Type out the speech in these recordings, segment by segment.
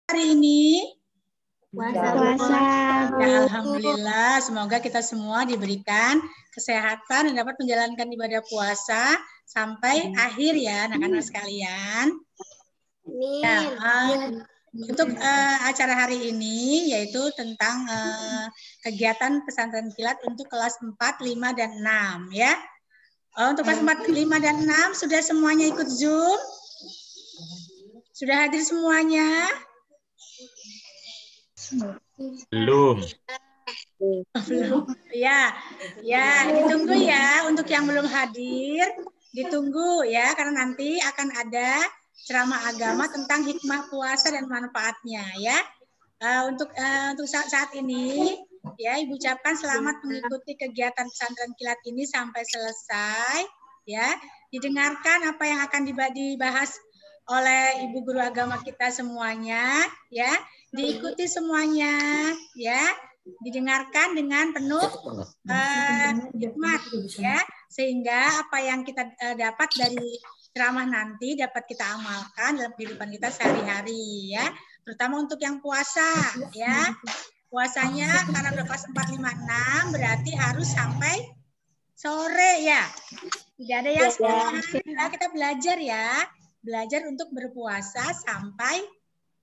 hari ini? Puasa. Ya, alhamdulillah, semoga kita semua diberikan kesehatan dan dapat menjalankan ibadah puasa sampai akhir ya, anak-anak sekalian. Ya, untuk acara hari ini yaitu tentang kegiatan pesantren kilat untuk kelas 4, 5, dan 6 ya. Untuk kelas 4, 5, dan 6 sudah semuanya ikut Zoom? Sudah hadir semuanya? Belum. Belum. Ya, ditunggu ya untuk yang belum hadir, ditunggu ya karena nanti akan ada ceramah agama tentang hikmah puasa dan manfaatnya ya. Untuk saat ini ya Ibu ucapkan selamat mengikuti kegiatan pesantren kilat ini sampai selesai ya. Didengarkan apa yang akan dibahas oleh Ibu guru agama kita semuanya ya. Diikuti semuanya ya. Didengarkan dengan penuh hikmat ya, sehingga apa yang kita dapat dari ceramah nanti dapat kita amalkan dalam kehidupan kita sehari-hari ya, terutama untuk yang puasa ya. Puasanya karena udah kelas 4, 5, 6 berarti harus sampai sore ya, tidak ada yang setengah. Kita belajar ya, belajar untuk berpuasa sampai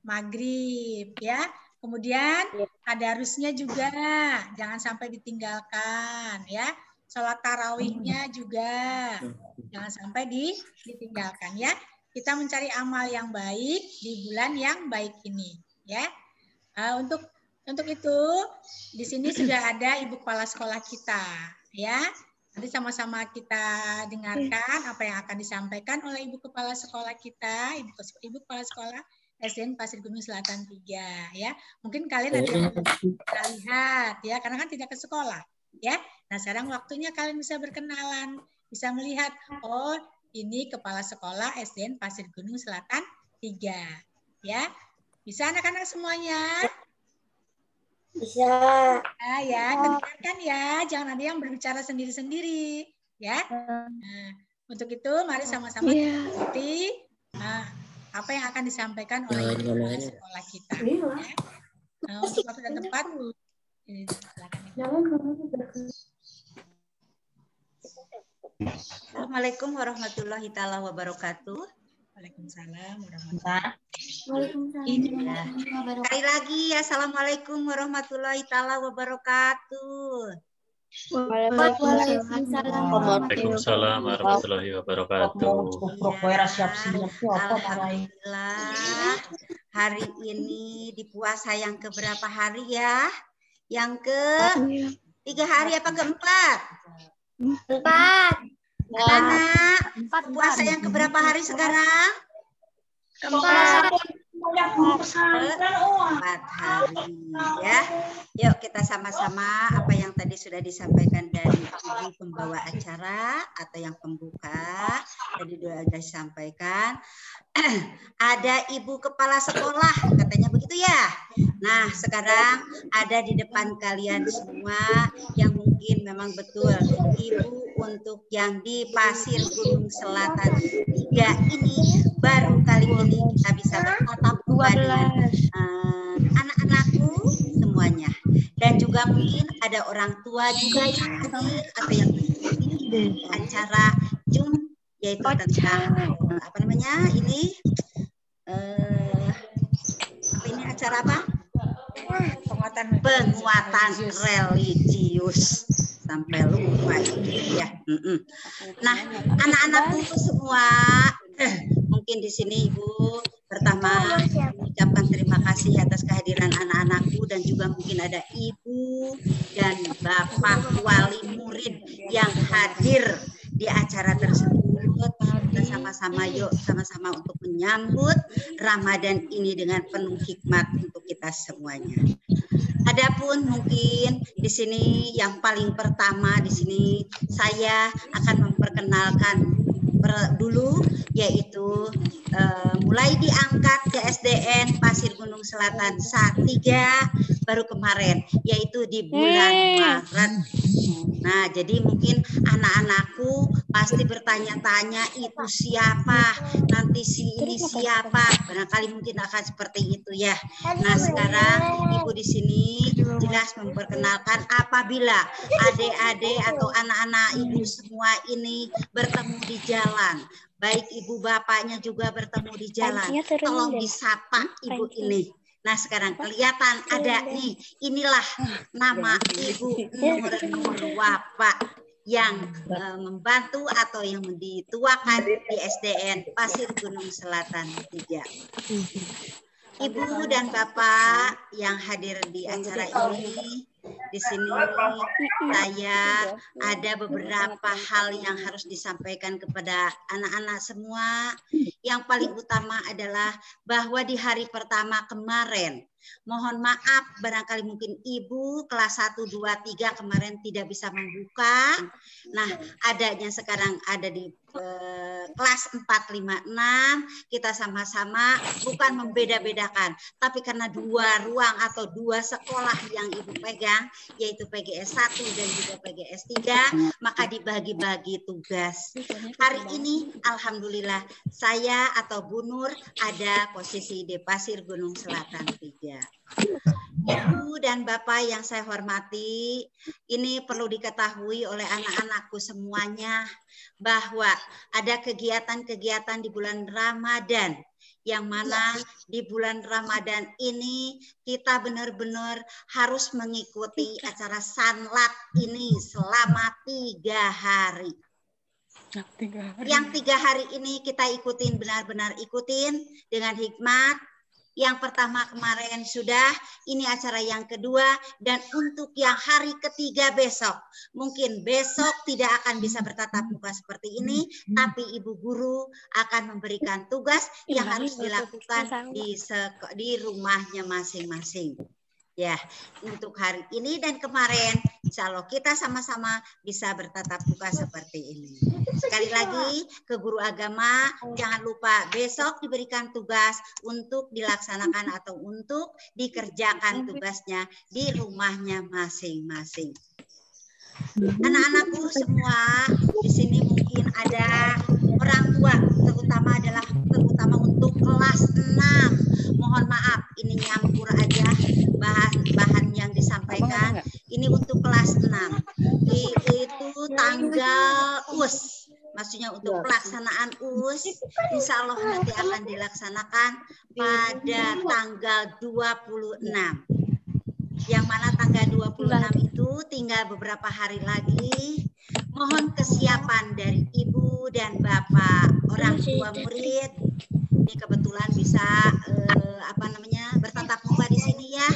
maghrib ya. Kemudian tadarusnya juga jangan sampai ditinggalkan ya. Sholat tarawihnya juga jangan sampai ditinggalkan ya. Kita mencari amal yang baik di bulan yang baik ini ya. Untuk itu di sini sudah ada Ibu Kepala Sekolah kita ya. Nanti sama-sama kita dengarkan apa yang akan disampaikan oleh Ibu Kepala Sekolah kita, Ibu Kepala Sekolah SDN Pasir Gunung Selatan 3 ya. Mungkin kalian ada yang bisa lihat ya, karena kan tidak ke sekolah ya. Nah, sekarang waktunya kalian bisa berkenalan, bisa melihat, oh ini kepala sekolah SDN Pasir Gunung Selatan 3 ya. Bisa anak-anak semuanya? Bisa. Ya, dengarkan ya, jangan ada yang berbicara sendiri-sendiri ya. Nah, untuk itu mari sama-sama kita ikuti apa yang akan disampaikan oleh kepala sekolah kita. Ya. Nah, untuk waktu dan tempat, Assalamualaikum warahmatullahi taala wabarakatuh. Waalaikumsalam warahmatullahi wabarakatuh. Sekali lagi, assalamualaikum warahmatullahi taala wabarakatuh. Waalaikumsalam warahmatullahi wabarakatuh. Alhamdulillah, hari ini di puasa yang keberapa hari ya? Yang ke 3 hari apa keempat? 4. Anak, puasa yang keberapa hari sekarang? 4 hari ya. Yuk kita sama-sama apa yang tadi sudah disampaikan dari Ibu pembawa acara atau yang pembuka tadi sudah disampaikan. Ada Ibu Kepala Sekolah katanya begitu ya. Nah sekarang ada di depan kalian semua yang mungkin memang betul Ibu untuk yang di Pasir Gunung Selatan 3 ini baru kali ini kita bisa bertatap muka dengan anak-anakku semuanya, dan juga mungkin ada orang tua juga yang hadir atau yang di acara Zoom yaitu tentang apa namanya ini acara apa? Penguatan religius. Sampai lupa ya. Nah, anak-anakku semua mungkin di sini Ibu pertama mengucapkan terima kasih atas kehadiran anak-anakku, dan juga mungkin ada Ibu dan Bapak wali murid yang hadir di acara tersebut. Kita sama-sama yuk sama-sama untuk menyambut Ramadan ini dengan penuh hikmat untuk kita semuanya. Adapun mungkin di sini yang paling pertama di sini saya akan memperkenalkan dulu, yaitu mulai diangkat ke SDN Pasir Gunung Selatan 3 baru kemarin, yaitu di bulan Maret. Nah, jadi mungkin anak-anakku pasti bertanya-tanya itu siapa, nanti si ini siapa, barangkali mungkin akan seperti itu ya. Nah, sekarang Ibu di sini jelas memperkenalkan apabila adik-adik atau anak-anak Ibu semua ini bertemu di jalan, baik ibu bapaknya juga bertemu di jalan, tolong disapa ibu ini. Nah, sekarang kelihatan ada nih, inilah nama Ibu Nur Wapa yang membantu atau yang dituakan di SDN Pasir Gunung Selatan 3. Ibu dan Bapak yang hadir di acara ini, di sini saya ada beberapa hal yang harus disampaikan kepada anak-anak semua. Yang paling utama adalah bahwa di hari pertama kemarin, mohon maaf barangkali mungkin Ibu kelas 1, 2, 3 kemarin tidak bisa membuka. Nah, adanya sekarang ada di kelas 4, 5, 6, kita sama-sama bukan membeda-bedakan, tapi karena dua ruang atau dua sekolah yang Ibu pegang, yaitu PGS 1 dan juga PGS 3, maka dibagi-bagi tugas. Hari ini alhamdulillah saya atau Bu Nur ada posisi di Pasir Gunung Selatan 3. Ibu dan Bapak yang saya hormati, ini perlu diketahui oleh anak-anakku semuanya bahwa ada kegiatan-kegiatan di bulan Ramadan, yang mana di bulan Ramadan ini kita benar-benar harus mengikuti acara sanlat ini selama 3 hari. Yang 3 hari ini kita ikutin, benar-benar ikutin dengan hikmat. Yang pertama kemarin sudah, ini acara yang kedua, dan untuk yang hari ketiga besok, mungkin besok tidak akan bisa bertatap muka seperti ini, tapi Ibu Guru akan memberikan tugas yang harus dilakukan di rumahnya masing-masing. Ya, untuk hari ini dan kemarin, insya Allah kita sama-sama bisa bertatap muka seperti ini. Sekali lagi, ke guru agama, jangan lupa besok diberikan tugas untuk dilaksanakan atau untuk dikerjakan tugasnya di rumahnya masing-masing. Anak-anakku semua, di sini mungkin ada orang tua, terutama untuk kelas 6. Mohon maaf, ini nyampur aja bahan yang disampaikan. Ini untuk kelas 6. Itu tanggal US. Maksudnya untuk pelaksanaan US, insya Allah nanti akan dilaksanakan pada tanggal 26. Yang mana tanggal 26 itu tinggal beberapa hari lagi. Mohon kesiapan dari Ibu dan Bapak, orang tua murid. Ini kebetulan bisa bertatap muka di sini ya.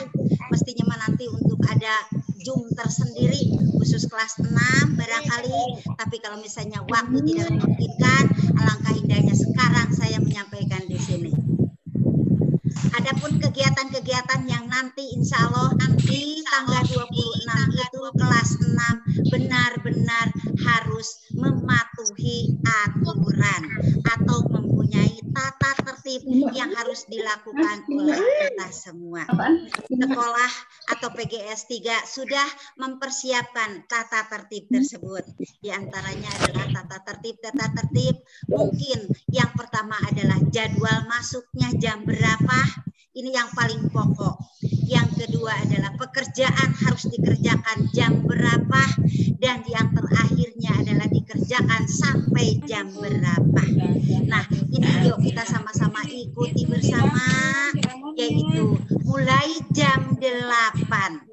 Mestinya nanti untuk ada Zoom tersendiri khusus kelas 6 barangkali. Tapi kalau misalnya waktu tidak memungkinkan, alangkah indahnya sekarang saya menyampaikan di sini. Adapun kegiatan-kegiatan yang nanti insya Allah nanti tanggal 26 itu kelas 6 benar-benar harus mematuhi aturan atau mempunyai tata tertib yang harus dilakukan oleh kita semua. Sekolah atau PGS 3 sudah mempersiapkan tata tertib tersebut. Di antaranya adalah tata tertib mungkin yang pertama adalah jadwal masuknya jam berapa. Ini yang paling pokok. Yang kedua adalah pekerjaan harus dikerjakan jam berapa, dan yang terakhirnya adalah dikerjakan sampai jam berapa. Nah, ini yuk kita sama-sama ikuti bersama, yaitu mulai jam 8.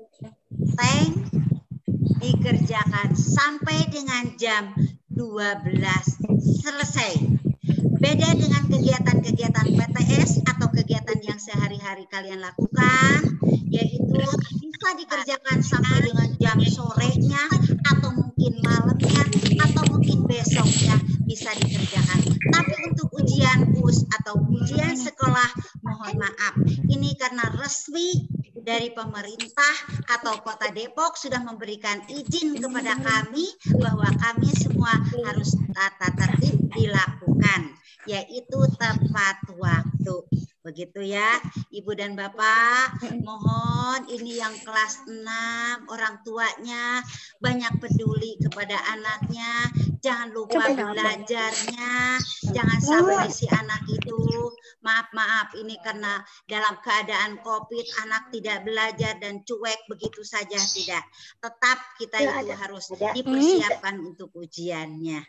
Dikerjakan sampai dengan jam 12 selesai. Beda dengan kegiatan-kegiatan PTS atau kegiatan yang sehari-hari kalian lakukan, yaitu bisa dikerjakan sampai dengan jam sorenya, atau mungkin malamnya, atau mungkin besoknya bisa dikerjakan. Tapi untuk ujian US atau ujian sekolah, mohon maaf, ini karena resmi dari pemerintah atau Kota Depok sudah memberikan izin kepada kami bahwa kami semua harus tata tertib dilakukan, yaitu tepat waktu. Begitu ya, Ibu dan Bapak. Mohon ini yang kelas 6, orang tuanya banyak peduli kepada anaknya. Jangan lupa belajarnya. Jangan sampai si anak itu, maaf, ini karena dalam keadaan COVID, anak tidak belajar dan cuek begitu saja, tidak. Tetap kita itu harus dipersiapkan untuk ujiannya.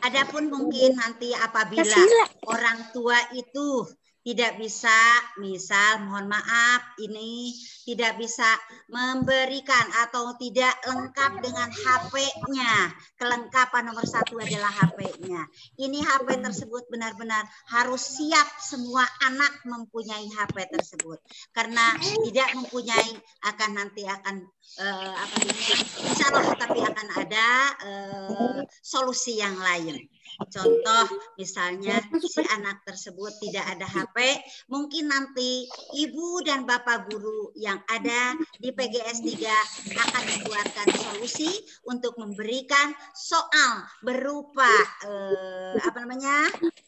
Adapun mungkin nanti apabila orang tua itu tidak bisa, misal mohon maaf ini tidak bisa memberikan atau tidak lengkap dengan HP-nya. Kelengkapan nomor 1 adalah HP-nya. Ini HP tersebut benar-benar harus siap, semua anak mempunyai HP tersebut. Karena tidak mempunyai nanti akan insya Allah tapi akan ada solusi yang lain. Contoh misalnya si anak tersebut tidak ada HP, mungkin nanti ibu dan bapak guru yang ada di PGS 3 akan membuatkan solusi untuk memberikan soal berupa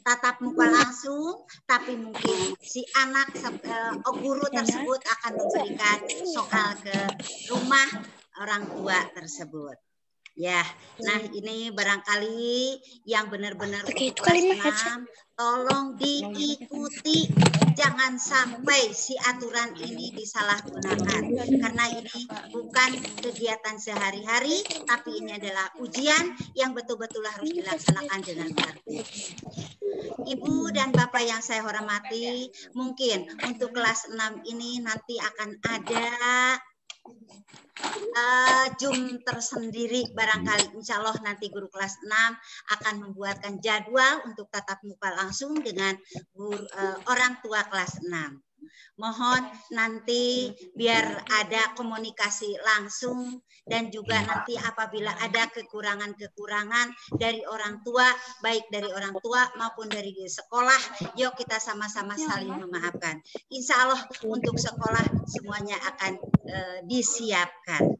tatap muka langsung, tapi mungkin si anak guru tersebut akan memberikan soal ke rumah orang tua tersebut. Ya, nah ini barangkali yang benar-benar untuk kelas 6, tolong diikuti. Jangan sampai si aturan ini disalahgunakan. Karena ini bukan kegiatan sehari-hari, tapi ini adalah ujian yang betul-betul harus dilaksanakan dengan tertib. Ibu dan Bapak yang saya hormati, mungkin untuk kelas 6 ini nanti akan ada Zoom tersendiri barangkali. Insya Allah nanti guru kelas 6 akan membuatkan jadwal untuk tatap muka langsung dengan orang tua kelas 6. Mohon nanti biar ada komunikasi langsung dan juga nanti apabila ada kekurangan-kekurangan dari orang tua, baik dari orang tua maupun dari sekolah, yuk kita sama-sama saling memaafkan. Insya Allah untuk sekolah semuanya akan disiapkan.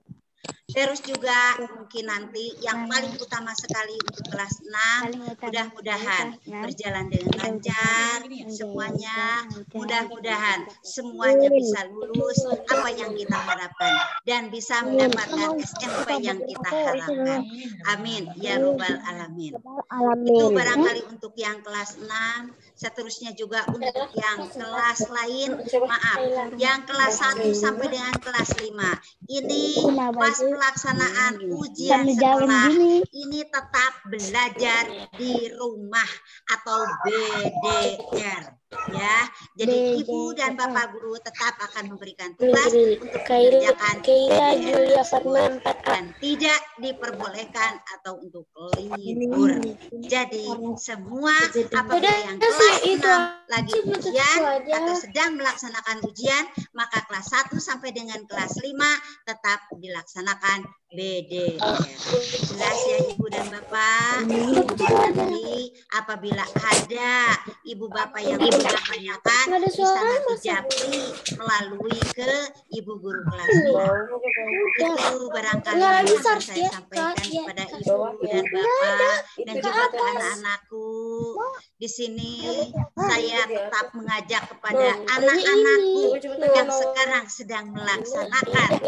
Terus juga mungkin nanti yang paling utama sekali untuk kelas 6, mudah-mudahan berjalan dengan lancar semuanya, mudah-mudahan semuanya bisa lulus apa yang kita harapkan dan bisa mendapatkan SMP yang kita harapkan. Amin ya robbal alamin. Itu barangkali untuk yang kelas 6. Seterusnya juga untuk yang kelas lain, maaf, yang kelas 1 sampai dengan kelas 5. Ini pas pelaksanaan ujian sekolah ini tetap belajar di rumah atau BDR. Ya, jadi ibu dan bapak guru tetap akan memberikan tugas untuk mengerjakan dan tidak diperbolehkan atau untuk libur. Jadi semua apabila yang kelas 6 lagi ujian atau sedang melaksanakan ujian, maka kelas 1 sampai dengan kelas 5 tetap dilaksanakan BDR. Jelas ya ibu dan bapak. Nanti apabila ada ibu bapak yang tanyakan bisa nanti japri melalui ke ibu guru kelas 5. Itu barangkali yang bisa saya sampaikan kepada ibu dan bapak dan juga ke anak-anakku. Di sini saya tetap mengajak kepada anak-anakku yang sekarang sedang melaksanakan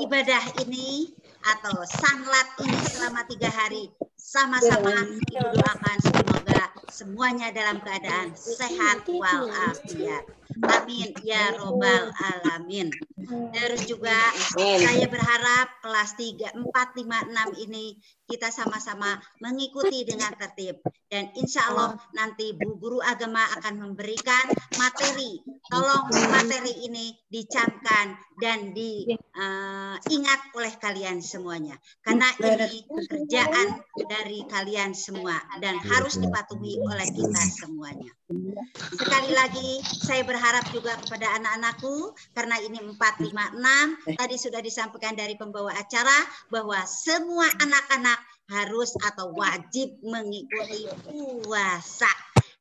ibadah ini atau sanlat ini selama 3 hari. Sama-sama ibu doakan semoga semuanya dalam keadaan sehat walafiat. Amin ya robbal alamin. Terus juga saya berharap kelas 3, 4, 5, 6 ini kita sama-sama mengikuti dengan tertib. Dan insya Allah nanti Bu Guru Agama akan memberikan materi. Tolong materi ini dicamkan dan diingat oleh kalian semuanya. Karena ini kerjaan dari kalian semua dan harus dipatuhi oleh kita semuanya. Sekali lagi saya berharap juga kepada anak-anakku karena ini 4, 5, 6 tadi sudah disampaikan dari pembawa acara bahwa semua anak-anak harus atau wajib mengikuti puasa.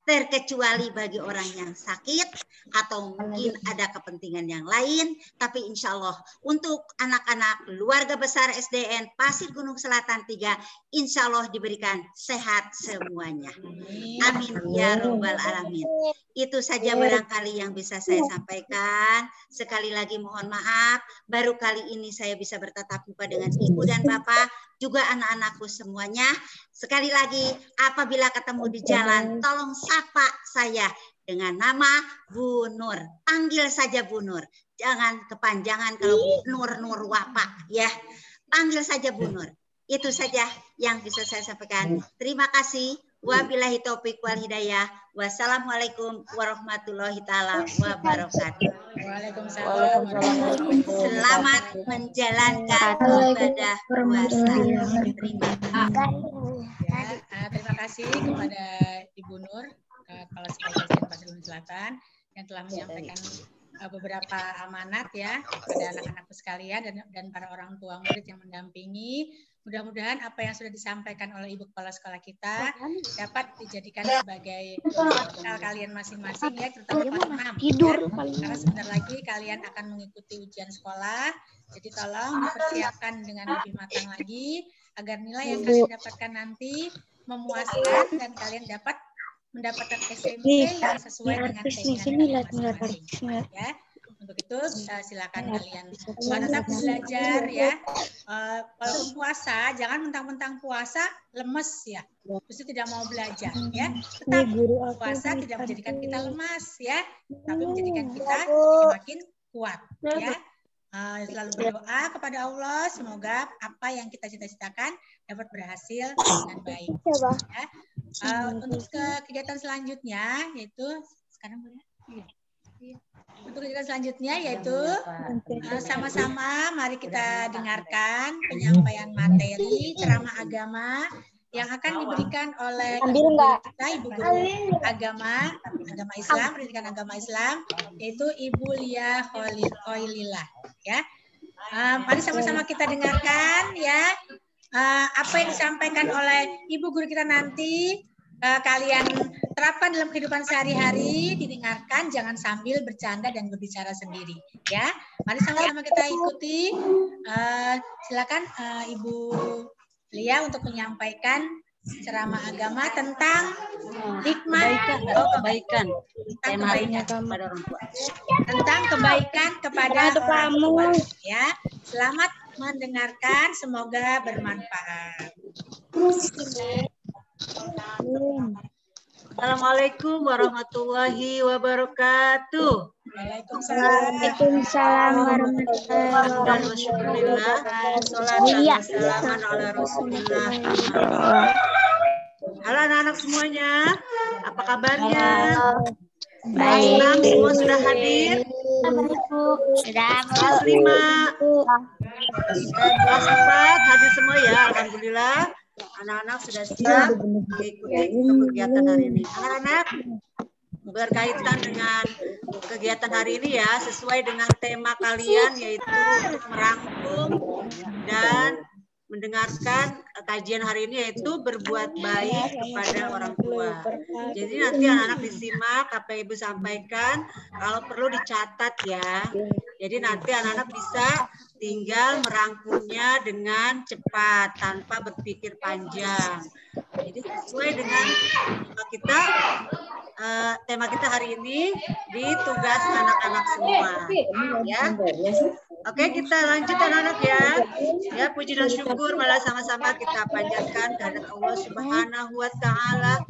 terkecuali bagi orang yang sakit atau mungkin ada kepentingan yang lain. Tapi insya Allah untuk anak-anak keluarga besar SDN Pasir Gunung Selatan 3, insya Allah diberikan sehat semuanya. Amin ya robbal alamin. Itu saja barangkali yang bisa saya sampaikan. Sekali lagi mohon maaf, baru kali ini saya bisa bertatap muka dengan ibu dan bapak, juga anak-anakku semuanya. Sekali lagi, apabila ketemu di jalan, tolong sapa saya dengan nama Bu Nur. Panggil saja Bu Nur. Jangan kepanjangan kalau Nur Wapa, ya. Panggil saja Bu Nur. Itu saja yang bisa saya sampaikan. Terima kasih. Wabillahi taufiq wal hidayah. Wassalamualaikum warahmatullahi taala wabarakatuh. Waalaikumsalam. Selamat menjalankan ibadah puasa. Terima kasih kepada Ibu Nur, Kepala Sekolah SDN Pasir Gunung Selatan, yang telah menyampaikan beberapa amanat ya kepada anak-anakku sekalian dan para orang tua murid yang mendampingi. Mudah-mudahan apa yang sudah disampaikan oleh Ibu Kepala Sekolah kita dapat dijadikan sebagai bekal kalian masing-masing ya, terutama kelas 6. Tidur Ya. Karena sebentar lagi kalian akan mengikuti ujian sekolah, jadi tolong dipersiapkan dengan lebih matang lagi agar nilai yang kalian dapatkan nanti memuaskan dan kalian dapat mendapatkan SMP yang sesuai dengan keinginan masing-masing. Ya. Untuk itu silakan kalian tetap belajar ya. Walaupun puasa, jangan mentang-mentang puasa lemes ya. Terus tidak mau belajar ya. Tetap puasa tidak menjadikan kita lemas ya, tapi menjadikan kita semakin kuat ya. Selalu berdoa kepada Allah semoga apa yang kita cita-citakan dapat berhasil dengan baik. Ya. Untuk kegiatan selanjutnya yaitu sekarang boleh? Iya. Untuk kegiatan selanjutnya yaitu sama-sama mari kita dengarkan penyampaian materi ceramah agama yang akan diberikan oleh Ibu Guru Agama Islam, Pendidikan Agama Islam, yaitu Ibu Lia Khoilillah. Ya, mari sama-sama kita dengarkan ya apa yang disampaikan oleh Ibu Guru kita nanti. Kalian terapkan dalam kehidupan sehari-hari, didengarkan, jangan sambil bercanda dan berbicara sendiri. Ya, mari sama-sama kita ikuti. Silakan Ibu Lia untuk menyampaikan ceramah agama tentang hikmah kebaikan. Tentang kebaikan kepada orang tua. Tentang kebaikan kepada orang tua. Ya, selamat mendengarkan, semoga bermanfaat. Assalamualaikum warahmatullahi wabarakatuh. Waalaikumsalam warahmatullahi wabarakatuh. Halo anak-anak semuanya, apa kabarnya? Baik. Semua sudah hadir? Kelas 5, kelas 4 hadir semua ya, alhamdulillah. Anak-anak sudah siap mengikuti kegiatan hari ini. Anak-anak, berkaitan dengan kegiatan hari ini ya, sesuai dengan tema kalian yaitu untuk merangkum dan mendengarkan kajian hari ini yaitu berbuat baik kepada orang tua. Jadi nanti anak-anak disimak apa Ibu sampaikan, kalau perlu dicatat ya. Jadi nanti anak-anak bisa tinggal merangkumnya dengan cepat tanpa berpikir panjang. Jadi sesuai dengan tema kita hari ini di tugas anak-anak semua. Ya. Oke, kita lanjut anak-anak ya. Ya, puji dan syukur malah sama-sama kita panjatkan kehadirat Allah Subhanahu wa taala.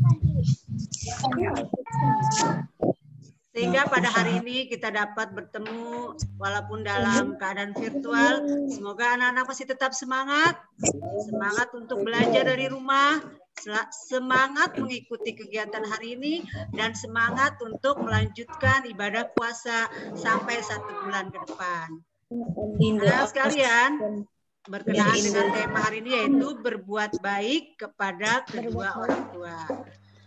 Sehingga pada hari ini kita dapat bertemu walaupun dalam keadaan virtual. Semoga anak-anak masih tetap semangat. Semangat untuk belajar dari rumah. Semangat mengikuti kegiatan hari ini. Dan semangat untuk melanjutkan ibadah puasa sampai 1 bulan ke depan. Anak sekalian, berkenaan dengan tema hari ini yaitu berbuat baik kepada kedua orang tua.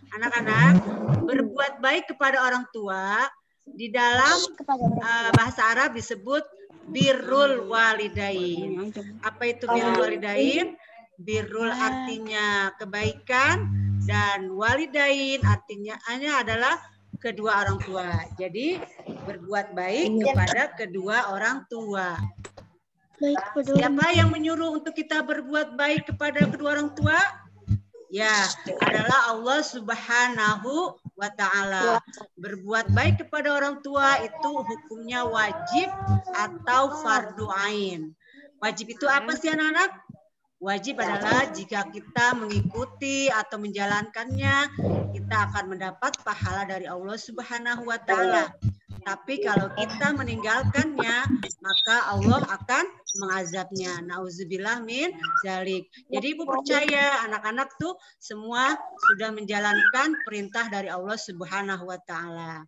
Anak-anak, berbuat baik kepada orang tua di dalam bahasa Arab disebut birrul walidain. Apa itu birrul walidain? Birrul artinya kebaikan, dan walidain artinya adalah kedua orang tua. Jadi berbuat baik kepada kedua orang tua. Siapa yang menyuruh untuk kita berbuat baik kepada kedua orang tua? Ya, adalah Allah Subhanahu wa Ta'ala. Berbuat baik kepada orang tua itu hukumnya wajib atau fardu ain. Wajib itu apa sih anak-anak? Wajib adalah jika kita mengikuti atau menjalankannya, kita akan mendapat pahala dari Allah Subhanahu wa Ta'ala. Tapi kalau kita meninggalkannya, maka Allah akan mengazabnya. Nauzubillah min dzalik. Jadi Ibu percaya anak-anak tuh semua sudah menjalankan perintah dari Allah Subhanahu wa Ta'ala.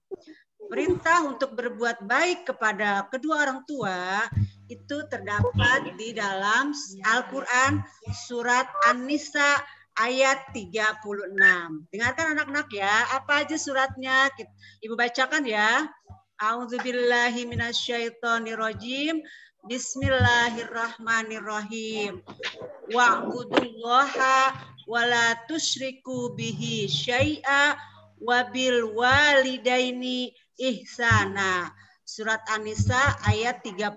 Perintah untuk berbuat baik kepada kedua orang tua itu terdapat di dalam Al-Quran surat An-Nisa ayat 36. Dengarkan anak-anak ya, apa aja suratnya? Ibu bacakan ya. A'udzubillahi minasyaitonirrajim. Bismillahirrahmanirrahim. Wa'budullaha wa la tusyriku bihi syai'a wa bil walidaini ihsana. Surat An-Nisa ayat 36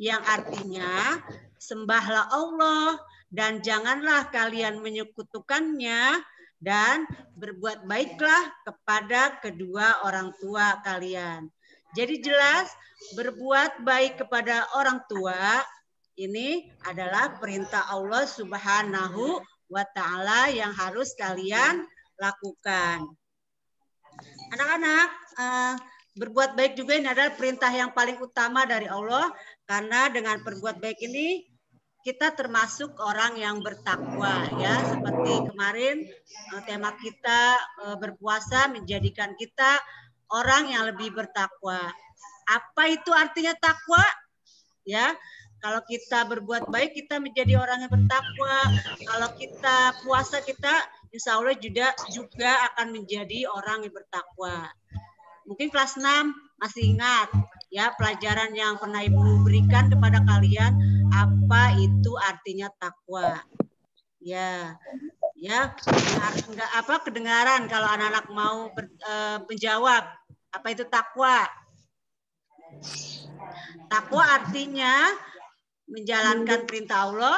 yang artinya sembahlah Allah dan janganlah kalian menyekutukannya dan berbuat baiklah kepada kedua orang tua kalian. Jadi jelas berbuat baik kepada orang tua ini adalah perintah Allah Subhanahu wa Ta'ala yang harus kalian lakukan. Anak-anak, berbuat baik juga ini adalah perintah yang paling utama dari Allah, karena dengan berbuat baik ini kita termasuk orang yang bertakwa ya. Seperti kemarin tema kita berpuasa menjadikan kita orang yang lebih bertakwa. Apa itu artinya takwa? Ya, kalau kita berbuat baik kita menjadi orang yang bertakwa. Kalau kita puasa kita insya Allah juga akan menjadi orang yang bertakwa. Mungkin kelas 6 masih ingat ya pelajaran yang pernah Ibu berikan kepada kalian apa itu artinya takwa. Ya, enggak apa kedengaran kalau anak-anak mau menjawab apa itu takwa. Takwa artinya menjalankan perintah Allah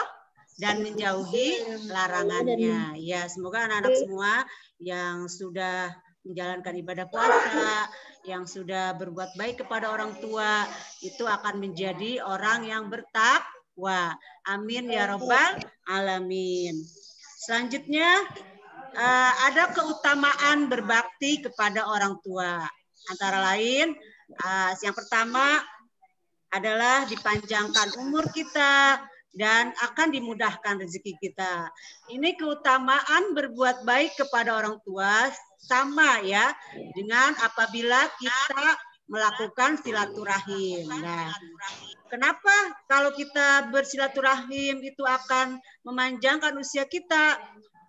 dan menjauhi larangannya. Ya, semoga anak-anak semua yang sudah menjalankan ibadah puasa, yang sudah berbuat baik kepada orang tua, itu akan menjadi orang yang bertakwa. Amin ya rabbal alamin. Selanjutnya, ada keutamaan berbakti kepada orang tua. Antara lain, yang pertama adalah dipanjangkan umur kita, dan akan dimudahkan rezeki kita. Ini keutamaan berbuat baik kepada orang tua sama ya dengan apabila kita melakukan silaturahim. Nah, kenapa kalau kita bersilaturahim itu akan memanjangkan usia kita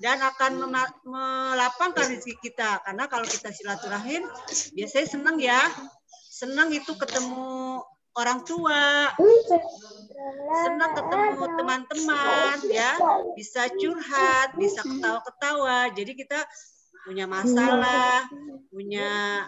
dan akan melapangkan rezeki kita? Karena kalau kita silaturahim biasanya senang ya. Senang itu ketemu orang tua, senang ketemu teman-teman, ya, bisa curhat, bisa ketawa-ketawa. Jadi kita punya masalah, punya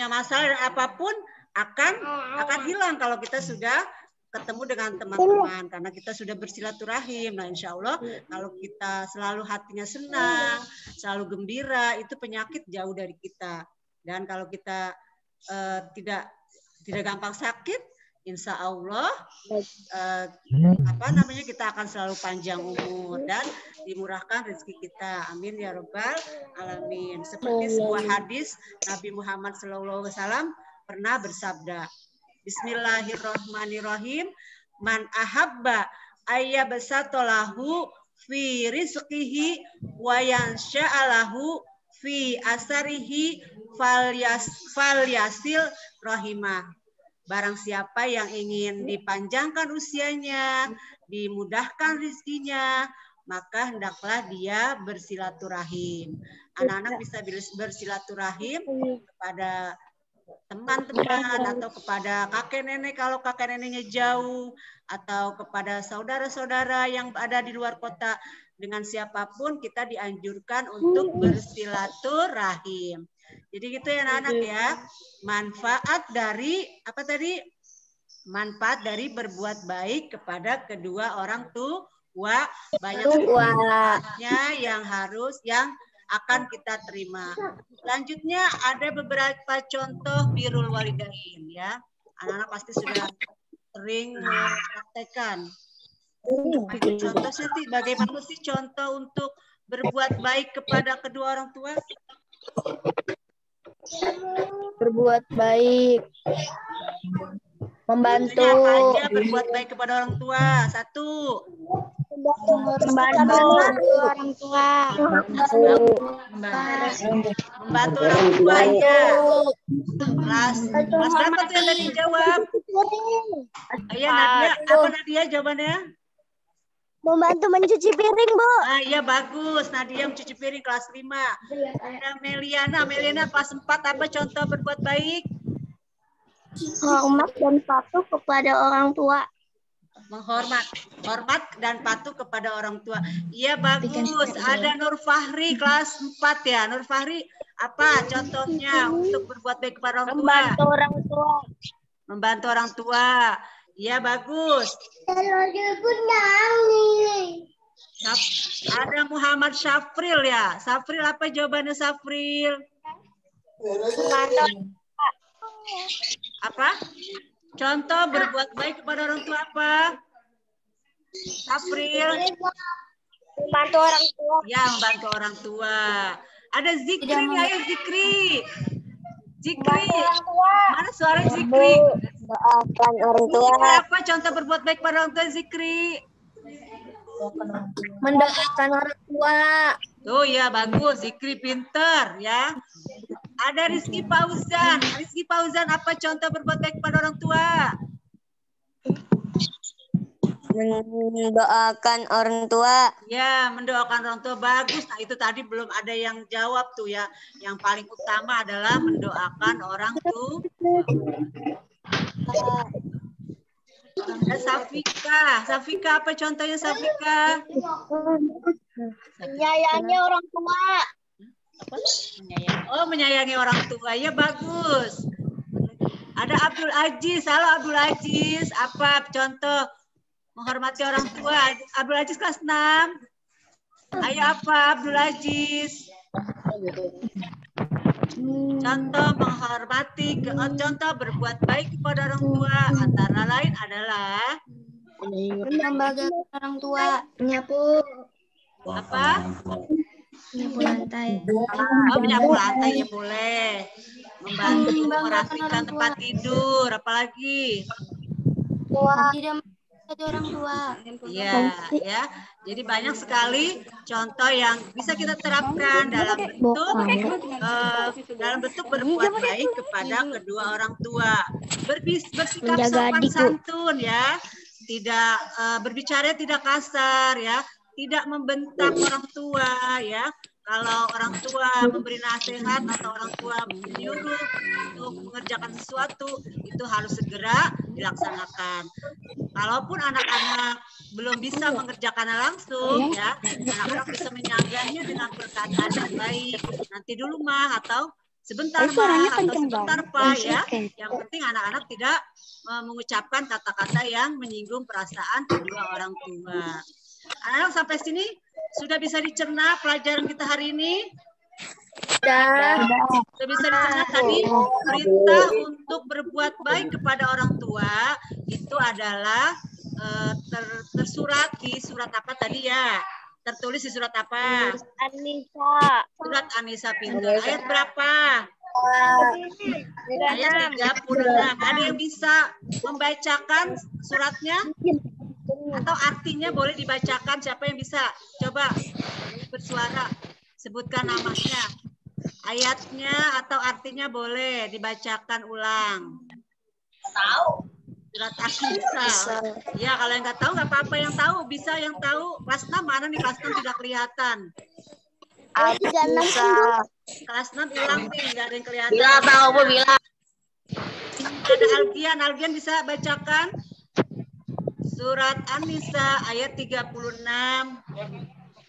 masalah dan apapun akan hilang kalau kita sudah ketemu dengan teman-teman, karena kita sudah bersilaturahim. Nah, insya Allah kalau kita selalu hatinya senang, selalu gembira, itu penyakit jauh dari kita. Dan kalau kita tidak gampang sakit, insya Allah kita akan selalu panjang umur dan dimurahkan rezeki kita. Amin ya rabbal alamin. Seperti sebuah hadis Nabi Muhammad SAW pernah bersabda, Bismillahirrahmanirrahim, man ahabba ayyabsatolahu fi rizqihi wa yansya'alahu fi asarihi falyasil rahimah. Barang siapa yang ingin dipanjangkan usianya, dimudahkan rezekinya, maka hendaklah dia bersilaturahim. Anak-anak bisa bersilaturahim kepada teman-teman atau kepada kakek nenek kalau kakek neneknya jauh, atau kepada saudara-saudara yang ada di luar kota. dengan siapapun kita dianjurkan untuk bersilaturahim. Jadi gitu ya anak-anak ya. Manfaat dari apa tadi? Manfaat dari berbuat baik kepada kedua orang tua, banyak manfaatnya yang akan kita terima. Selanjutnya ada beberapa contoh birrul walidain ya. Anak-anak pasti sudah sering mempraktekkan. Contoh sih, bagaimana sih contoh untuk berbuat baik kepada kedua orang tua? Berbuat baik. Membantu. Apa aja berbuat baik kepada orang tua? Satu. Membantu orang tua. Membantu orang tua ya. Kelas berapa tuh yang tadi jawab? Ayo Nadia, apa Nadia jawabannya? Membantu mencuci piring, Bu. Ah, iya bagus. Nadia mencuci piring kelas 5. Ada Meliana kelas 4. Apa contoh berbuat baik? Hormat dan patuh kepada orang tua. Hormat dan patuh kepada orang tua. Iya bagus. Ada Nur Fahri kelas 4 ya. Nur Fahri, apa contohnya untuk berbuat baik kepada orang tua? Membantu orang tua. Membantu orang tua. Iya bagus. Ada Muhammad Syafril ya. Syafril, apa jawabannya Syafril? Apa? Contoh berbuat baik kepada orang tua apa? Syafril. Membantu orang tua. Ya, membantu orang tua. Ada Zikri nih, ayo Zikri. Zikri. Mana suara Zikri? Doakan orang tua. Apa contoh berbuat baik pada orang tua Zikri? Mendoakan orang tua. Tuh ya bagus, Zikri pinter ya. Ada Rizky Fauzan. Rizky Fauzan, apa contoh berbuat baik pada orang tua? Mendoakan orang tua. Ya, mendoakan orang tua bagus. Nah, itu tadi belum ada yang jawab tuh ya. Yang paling utama adalah mendoakan orang tua. Ada Safika. Safika, apa contohnya Safika? Menyayangi orang tua. Oh, menyayangi orang tua. Ya, bagus. Ada Abdul Aziz. Halo Abdul Aziz. Apa contoh menghormati orang tua? Abdul Aziz kelas 6. Ayo apa Abdul Aziz? Contoh menghormati, contoh berbuat baik kepada orang tua antara lain adalah Membanggakan orang tua. Menyapu. apa? Menyapu lantai. Oh, menyapu lantai ya boleh. Membantu merapikan tempat tidur, apalagi? Tidak menjadi orang tua. Iya, ya. Jadi banyak sekali contoh yang bisa kita terapkan dalam bentuk berbuat baik kepada kedua orang tua. Bersikap sopan santun ya, tidak berbicara tidak kasar ya, tidak membentak orang tua ya. Kalau orang tua memberi nasihat atau orang tua menyuruh untuk mengerjakan sesuatu, itu harus segera dilaksanakan. Kalaupun anak-anak belum bisa mengerjakannya langsung, ya, anak-anak bisa menyanggahnya dengan perkataan yang baik. Nanti dulu mah atau sebentar mah atau sebentar pak ya. Yang penting anak-anak tidak mengucapkan kata-kata yang menyinggung perasaan kedua orang tua. Anak-anak sampai sini sudah bisa dicerna pelajaran kita hari ini? Sudah bisa dicerna tadi perintah untuk berbuat baik kepada orang tua itu adalah tersurat di surat apa tadi ya? Tertulis di surat apa? Anissa. Surat Anissa pintar. Ayat berapa? Ayat 36. Ada yang bisa membacakan suratnya? Atau artinya boleh dibacakan, siapa yang bisa? Coba bersuara, sebutkan namanya. Ayatnya atau artinya boleh dibacakan ulang. Tahu. Surat An-Nisa. Ya, kalau yang nggak tahu nggak apa-apa, yang tahu bisa, yang tahu. Kelas 6 mana nih? Kelas 6 tidak kelihatan. Kelas 6 hilang nih, nggak ada yang kelihatan. Bila tahu, Bu, bila. Ada Algian bisa bacakan? Surat An-Nisa ayat 36.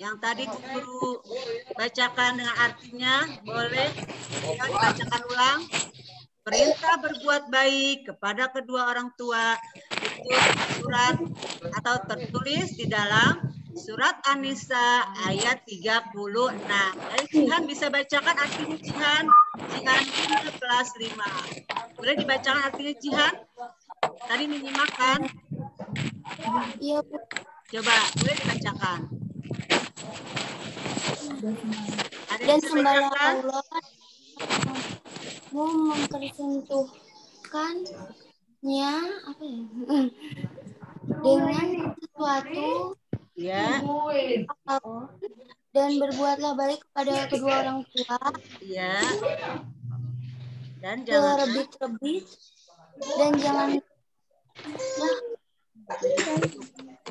Yang tadi guru bacakan dengan artinya, boleh ya, dibacakan ulang. Perintah berbuat baik kepada kedua orang tua itu surat atau tertulis di dalam surat An-Nisa ayat 36. Dari Jihan bisa bacakan artinya Jihan. Jihan kelas 5. Boleh dibacakan artinya Jihan? Tadi menyimakkan? Iya, Bu. Coba, boleh dibacakan. Ada Dan yang bisa sembahlah bacakan? Allah mempersungguhkannya apa ya? Dengan sesuatu Ya, dan berbuatlah baik kepada kedua orang tua ya. Dan jangan terlebih-lebih dan jangan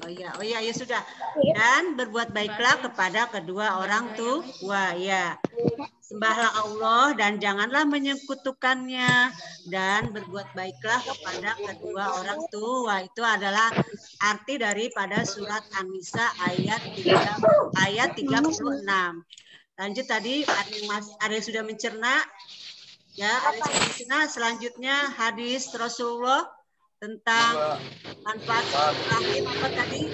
Oh ya sudah. Dan berbuat baiklah kepada kedua orang tua, ya. Sembahlah Allah dan janganlah menyekutukannya, dan berbuat baiklah kepada kedua orang tua. Itu adalah arti daripada surat An-Nisa ayat 36. Lanjut tadi ada yang sudah mencerna? Ya, ada yang sudah mencerna. Selanjutnya hadis Rasulullah tentang manfaat silaturahim apa tadi?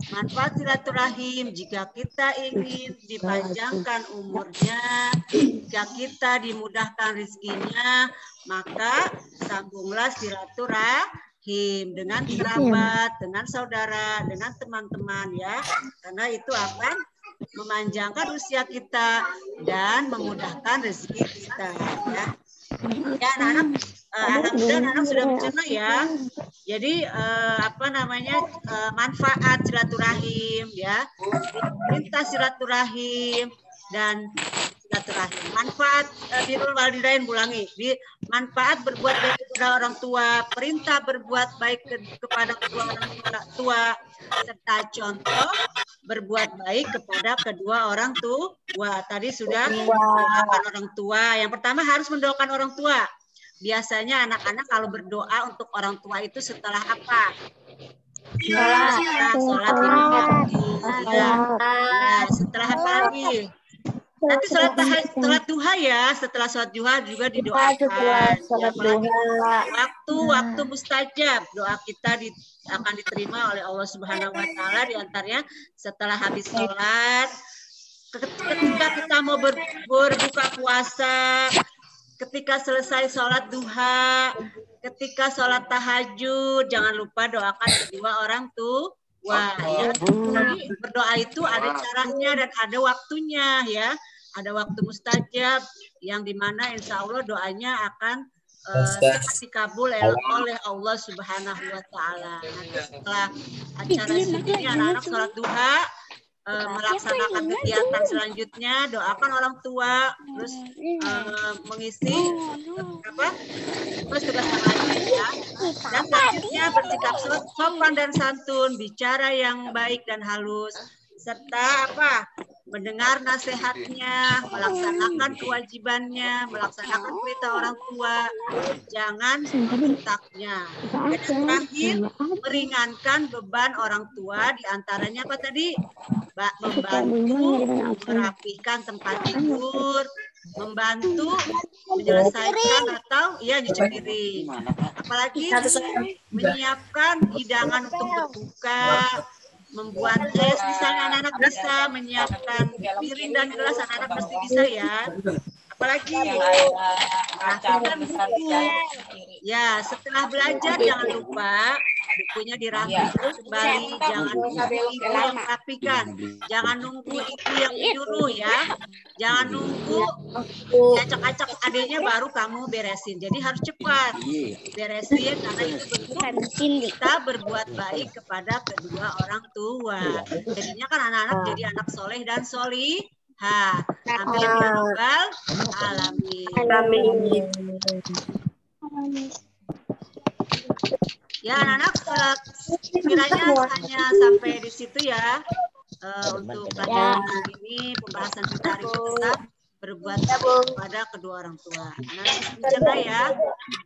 Manfaat silaturahim, jika kita ingin dipanjangkan umurnya, jika kita dimudahkan rezekinya, maka sambunglah silaturahim dengan kerabat, dengan saudara, dengan teman-teman ya. Karena itu akan memanjangkan usia kita dan memudahkan rezeki kita ya. Ya anak-anak, alhamdulillah anak-anak sudah mencerna ya. Jadi manfaat silaturahim ya, perintah silaturahim dan silaturahim. Manfaat birrul walidain, ulangi. Manfaat berbuat baik kepada orang tua, perintah berbuat baik kepada kedua orang tua, serta contoh berbuat baik kepada kedua orang tua. Tadi sudah mendoakan orang tua. Yang pertama harus mendoakan orang tua. Biasanya anak-anak kalau berdoa untuk orang tua itu setelah apa? Setelah sholat lima waktu. Ya. Setelah apa lagi? Nanti sholat duha ya. Setelah sholat duha juga didoakan. Waktu mustajab, doa kita akan diterima oleh Allah Subhanahu Wa Taala. Di antaranya setelah habis sholat, ketika kita mau berbuka puasa, ketika selesai sholat duha, ketika sholat tahajud, jangan lupa doakan kedua orang tua. Ya. Jadi berdoa itu ada caranya dan ada waktunya ya. Ada waktu mustajab yang dimana insya Allah doanya akan dikabul oleh Allah Subhanahu Wa Taala. Nanti setelah acara ini anak-anak sholat duha, melaksanakan kegiatan selanjutnya, doakan orang tua, terus mengisi tugas yang lain ya. Dan selanjutnya bersikap sopan dan santun, bicara yang baik dan halus, serta mendengar nasihatnya, melaksanakan kewajibannya, melaksanakan perintah orang tua, jangan membentaknya. Dan yang terakhir, meringankan beban orang tua, diantaranya apa tadi? Membantu merapikan tempat tidur, membantu menyelesaikan atau nyuci piring. Apalagi menyiapkan hidangan untuk berbuka, membuat es, misalnya anak-anak bisa menyiapkan piring dan gelas, anak-anak pasti bisa ya. Apalagi rapikan buku. Ya, setelah belajar jangan lupa bukunya dirapikan kembali, jangan nunggu ibu yang rapikan, jangan nunggu ibu yang menyuruh ya, jangan nunggu acak-acak adanya baru kamu beresin. Jadi harus cepat beresin karena itu bentuk kita berbuat baik kepada kedua orang tua. Jadinya kan anak-anak jadi anak soleh dan solih. Amin ya rabbal alamin. Ya anak-anak, kiranya hanya sampai di situ ya untuk pelajaran hari ini, pembahasan kita hari ini. berbuat baik kepada kedua orang tua. Anak-anak dicerna ya.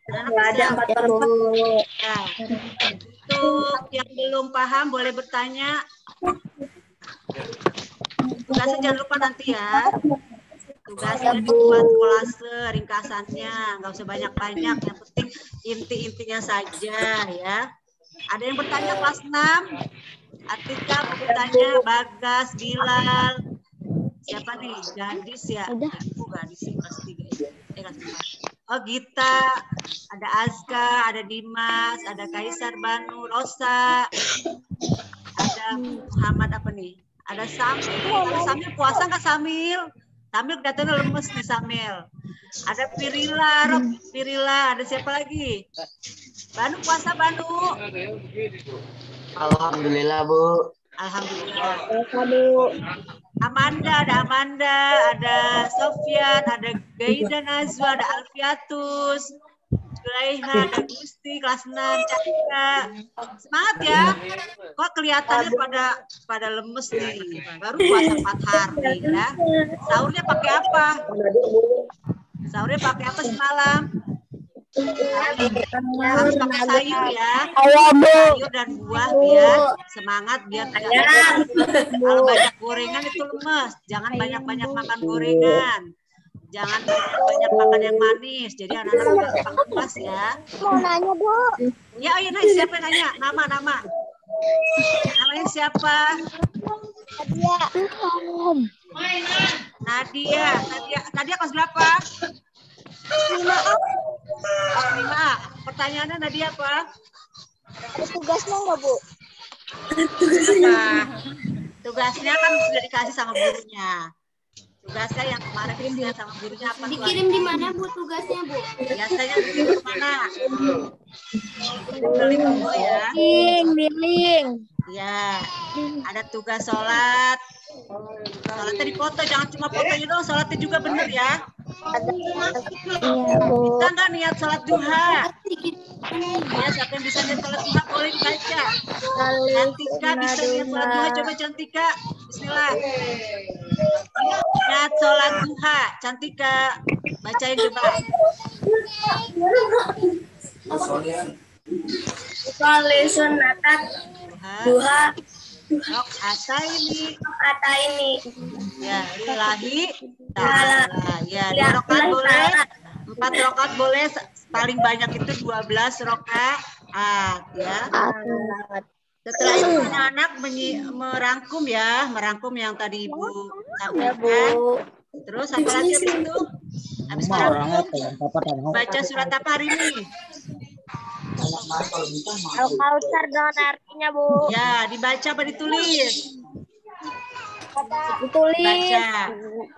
Anak-anak bisa. Ya. Untuk yang belum paham boleh bertanya. Tugasnya jangan lupa nanti ya. Tugasnya dibuat kolase ringkasannya, nggak usah banyak-banyak. Yang penting inti-intinya saja ya. Ada yang bertanya kelas 6? Atika mau bertanya, Bagas, Bilal. Siapa nih? Gadis ya? Gadis sih kelas 3. Kelas 4. Oh Gita, ada Azka, ada Dimas, ada Kaisar Banu, Rosa, ada Muhammad apa nih? Ada Samil. Ada Samil puasa nggak Samil? Samil kelihatannya lemes nih Samil. Ada Pirila, Rob, Pirila. Ada siapa lagi? Banu puasa Banu. Alhamdulillah Bu. Alhamdulillah. Amanda, ada Sofyan, ada Gaida Nazwa, ada Alfiatus, Julaiha, ada Gusti, kelas 6, Cakra. Semangat ya. Kok kelihatannya pada lemes nih. Baru puasa 4 hari ya. Sahurnya pakai apa? Sahurnya pakai apa semalam? Harus pakai sayur ya. Sayur dan buah biar semangat, biar tidak. Kalau banyak gorengan itu lemes. Jangan banyak-banyak makan gorengan. Jangan banyak makan yang manis. Jadi anak-anak gampang lemas ya. Mau nanya, Bu. Ya, ayo nih, siapa yang nanya? Nama. Namanya siapa? Nadia kelas berapa? 5A. Pertanyaannya Nadia apa? Ada tugasnya nggak, Bu? Tugasnya kan sudah dikasih sama gurunya. Tugasnya yang kemarin dikasih sama gurunya apa? Dikirim di mana, Bu, tugasnya, Bu? Biasanya dikirim ke mana? Ke link ya. Link. Ya. Ada tugas sholat. Sholatnya dipoto, jangan cuma fotonya doang, sholatnya juga bener ya. Bisa nggak niat sholat duha? Ya, siapa yang bisa niat sholat duha boleh dibaca. Cantika bisa niat sholat duha, coba Cantika. Bismillah. Niat sholat duha, Cantika. Bacain coba. Sunatan duha Ata ini. Ya, lillahi Ta'ala. ta'ala. Ya, 2 rakaat boleh. 4 rakaat boleh. Paling banyak itu 12 rakaat. Ya. Setelah itu anak-anak merangkum ya, merangkum yang tadi Ibu sampaikan. Terus apa lagi habis itu? Habis merangkum, baca surat apa hari ini? Al-Kautsar dengan artinya, Bu. Ya, dibaca apa ditulis? Ditulis. Baca.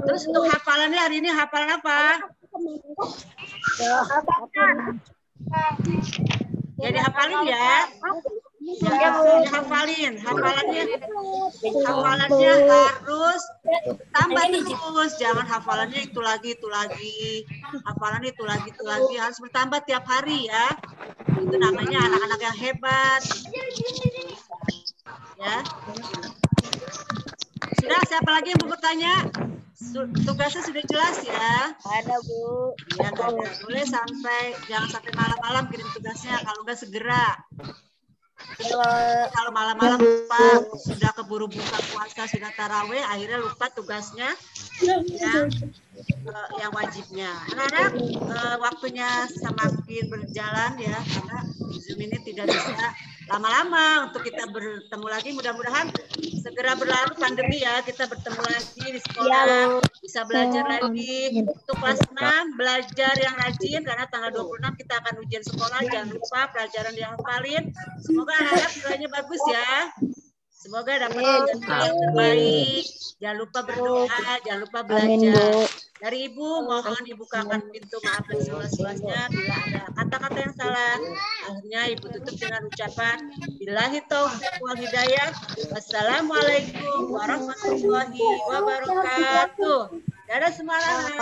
Terus untuk hafalannya hari ini hafalan apa? Ya dihafalin ya. Ya, dihafalin. Hafalannya harus tambah terus. Jangan hafalannya itu lagi. Hafalan itu lagi. Harus bertambah tiap hari ya. Itu namanya anak-anak yang hebat. Ya. Sudah, siapa lagi yang mau bertanya? Tugasnya sudah jelas ya? Ada, Bu. Ya, boleh jangan sampai malam-malam kirim tugasnya, kalau enggak segera. Kalau malam-malam lupa, sudah keburu buka puasa, sudah taraweh, akhirnya lupa tugasnya yang wajibnya. Anak-anak, waktunya semakin berjalan ya, karena Zoom ini tidak bisa lama-lama untuk kita bertemu lagi. Mudah-mudahan segera berlalu pandemi ya, kita bertemu lagi di sekolah, bisa belajar lagi. Untuk kelas 6 belajar yang rajin karena tanggal 26 kita akan ujian sekolah. Jangan lupa pelajaran yang hafalin. Semoga anak-anak nilainya bagus ya. Semoga dapat yang terbaik. Jangan lupa berdoa, jangan lupa belajar. Dari Ibu, mohon dibukakan pintu maaf dan seluas-luasnya bila ada kata-kata yang salah. Akhirnya Ibu tutup dengan ucapan billahi taufiq wal hidayah. Wassalamualaikum warahmatullahi wabarakatuh. Dadah semangat.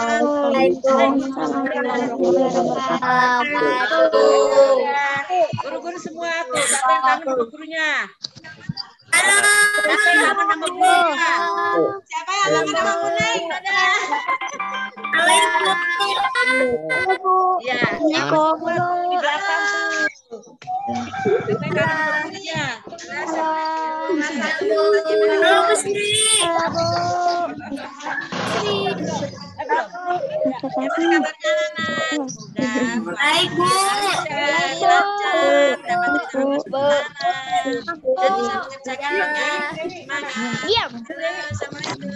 Guru-guru semua tuh, siapa yang kangen sama gurunya? Siapa yang halaman nama Bunda? Siapa yang halaman nama Bunda? Dadah. Ya, yang di belakang tuh. Siapa yang halaman Bunda? Baik, Bu. Lancar, dapat dan bisa mengerjakan dengan semangat. Diam. Assalamualaikum.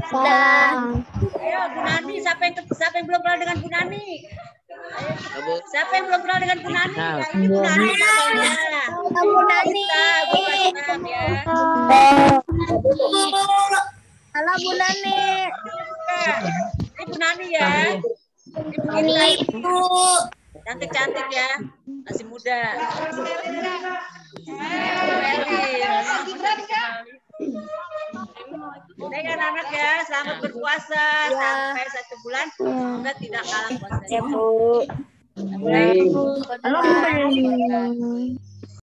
Salam. Ayo, Bu Nani, siapa yang belum kenal dengan Bu Nani? Siapa yang belum kenal dengan Bu Nani? Ya, ini Bu Nani namanya. Bu Nani. Bu Nani ya. Halo Bu Nani. Ini Bu Nani ya. Ini Bu. Cantik-cantik ya. Masih muda. Baik anak-anak ya, selamat berpuasa sampai 1 bulan. Semoga tidak kalah puasanya. Bu. Baik.